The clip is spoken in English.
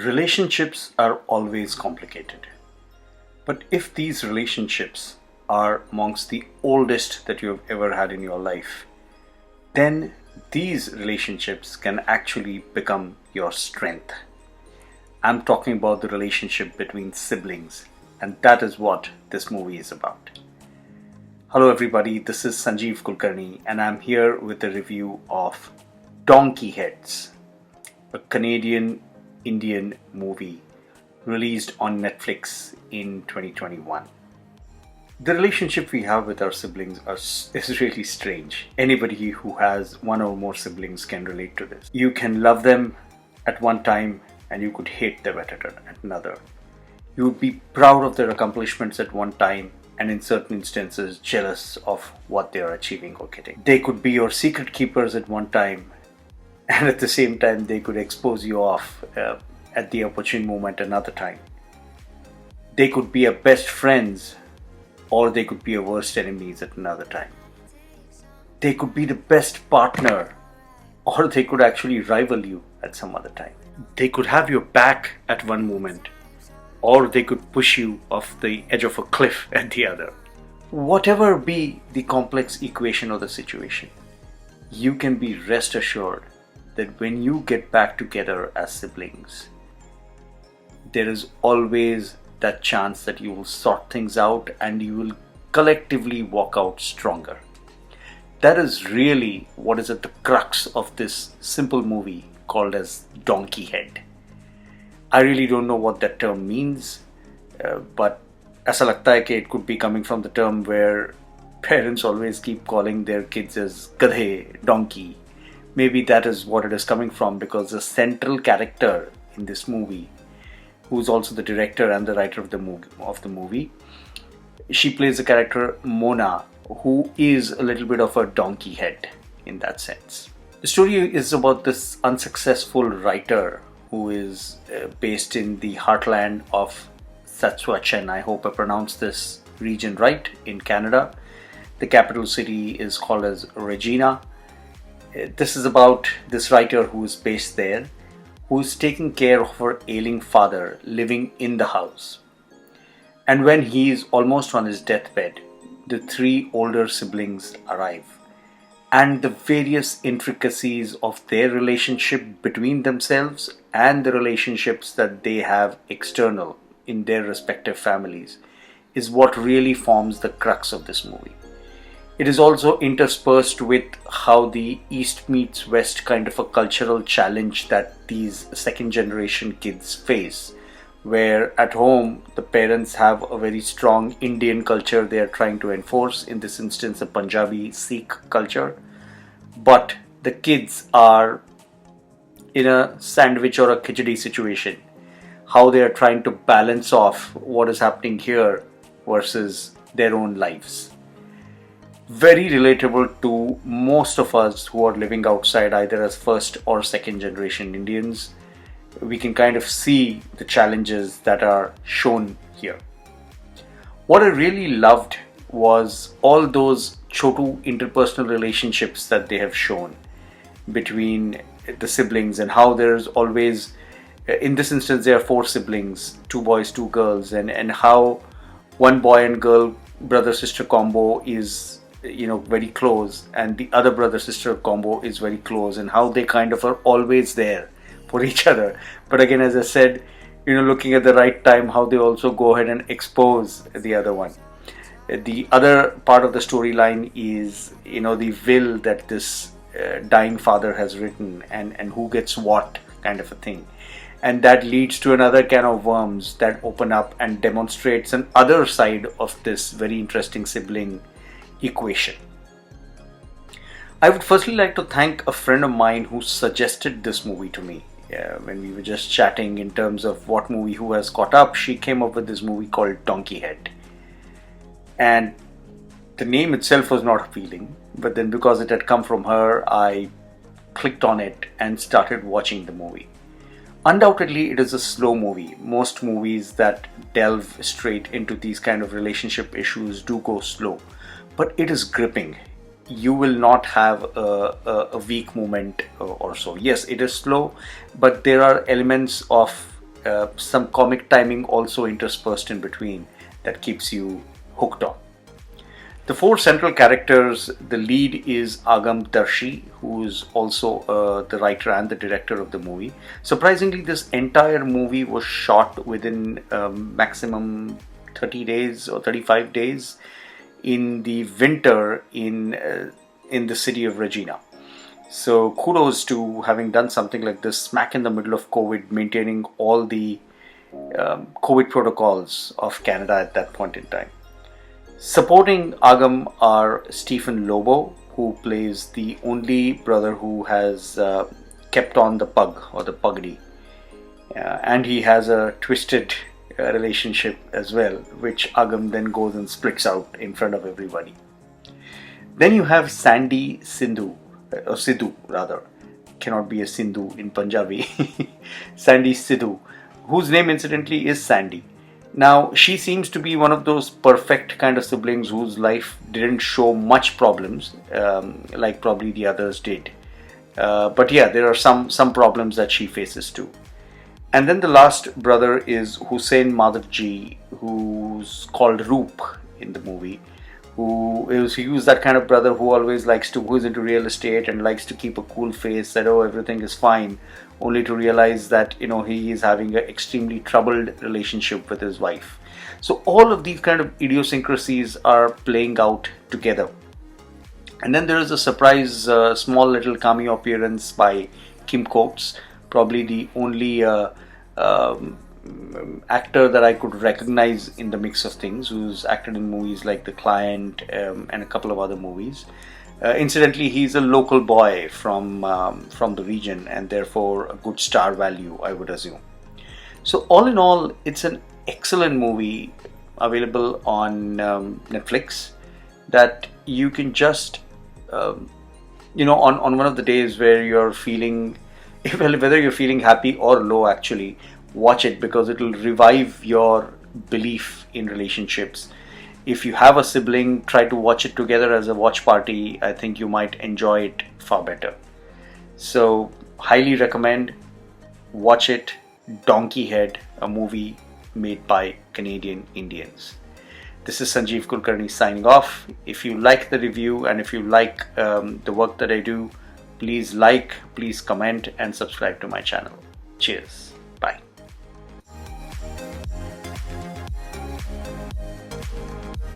Relationships are always complicated. But if these relationships are amongst the oldest that you have ever had in your life, then these relationships can actually become your strength. I'm talking about the relationship between siblings, and that is what this movie is about. Hello everybody, this is Sanjeev Kulkarni and I'm here with a review of Donkeyheads, a Canadian Indian movie released on Netflix in 2021. The relationship we have with our siblings is really strange. Anybody who has one or more siblings can relate to this. You can love them at one time and you could hate them at another. You would be proud of their accomplishments at one time and in certain instances jealous of what they are achieving or getting. They could be your secret keepers at one time, and at the same time they could expose you off at the opportune moment another time. They could be your best friends, or they could be your worst enemies at another time. They could be the best partner, or they could actually rival you at some other time. They could have your back at one moment, or they could push you off the edge of a cliff at the other. Whatever be the complex equation or the situation, you can be rest assured that when you get back together as siblings, there is always that chance that you will sort things out and you will collectively walk out stronger. That is really what is at the crux of this simple movie called as Donkeyhead. I really don't know what that term means, but ऐसा लगता है कि it could be coming from the term where parents always keep calling their kids as gadhe, donkey. Maybe that is what it is coming from, because the central character in this movie, who is also the director and the writer of the movie, she plays the character Mona, who is a little bit of a donkey head in that sense. The story is about this unsuccessful writer who is based in the heartland of Saskatchewan. I hope I pronounced this region right, in Canada. The capital city is called as Regina. This is about this writer who is based there, who is taking care of her ailing father living in the house. And when he is almost on his deathbed, the three older siblings arrive. And the various intricacies of their relationship between themselves and the relationships that they have external in their respective families is what really forms the crux of this movie. It is also interspersed with how the East meets West kind of a cultural challenge that these second generation kids face, where at home the parents have a very strong Indian culture they are trying to enforce, in this instance a Punjabi Sikh culture, but the kids are in a sandwich or a khichdi situation, how they are trying to balance off what is happening here versus their own lives. Very relatable to most of us who are living outside, either as first or second generation Indians. We can kind of see the challenges that are shown here. What I really loved was all those chotu interpersonal relationships that they have shown between the siblings, and how there's always, in this instance there are four siblings, two boys, two girls, and how one boy and girl brother sister combo is very close, and the other brother sister combo is very close, and how they kind of are always there for each other. But again, as I said, looking at the right time, how they also go ahead and expose the other one. The other part of the storyline is the will that this dying father has written, and who gets what kind of a thing. And that leads to another can of worms that open up and demonstrates an other side of this very interesting sibling equation. I would firstly like to thank a friend of mine who suggested this movie to me. When we were just chatting in terms of what movie who has caught up, she came up with this movie called Donkeyhead. And the name itself was not appealing, but then because it had come from her, I clicked on it and started watching the movie. Undoubtedly, it is a slow movie. Most movies that delve straight into these kind of relationship issues do go slow, but it is gripping. You will not have a weak moment or so. Yes, it is slow, but there are elements of some comic timing also interspersed in between that keeps you hooked on. The four central characters, the lead is Agam Darshi, who is also the writer and the director of the movie. Surprisingly, this entire movie was shot within maximum 30 days or 35 days in the winter in the city of Regina. So kudos to having done something like this smack in the middle of COVID, maintaining all the COVID protocols of Canada at that point in time. Supporting Agam are Stephen Lobo, who plays the only brother who has kept on the pug or the puggy. And he has a twisted relationship as well, which Agam then goes and splits out in front of everybody. Then you have Sandy Sindhu, or Sidhu rather, cannot be a Sindhu in Punjabi, Sandy Sidhu, whose name incidentally is Sandy. Now, she seems to be one of those perfect kind of siblings whose life didn't show much problems, like probably the others did. But yeah, there are some problems that she faces too. And then the last brother is Hussein Madhavji, who's called Roop in the movie. He was that kind of brother who always who's into real estate and likes to keep a cool face, that oh, everything is fine, only to realize that he is having an extremely troubled relationship with his wife. So all of these kind of idiosyncrasies are playing out together. And then there is a surprise small little cameo appearance by Kim Coates, probably the only actor that I could recognize in the mix of things, who's acted in movies like The Client and a couple of other movies. Incidentally, he's a local boy from the region, and therefore a good star value, I would assume. So all in all, it's an excellent movie available on Netflix that you can just on one of the days where you're feeling whether you're feeling happy or low, actually watch it, because it will revive your belief in relationships. If you have a sibling, try to watch it together as a watch party. I think you might enjoy it far better. So highly recommend, watch it. Donkeyhead, a movie made by Canadian Indians. This is Sanjeev Kulkarni signing off. If you like the review and if you like the work that I do, please like, please comment and subscribe to my channel. Cheers.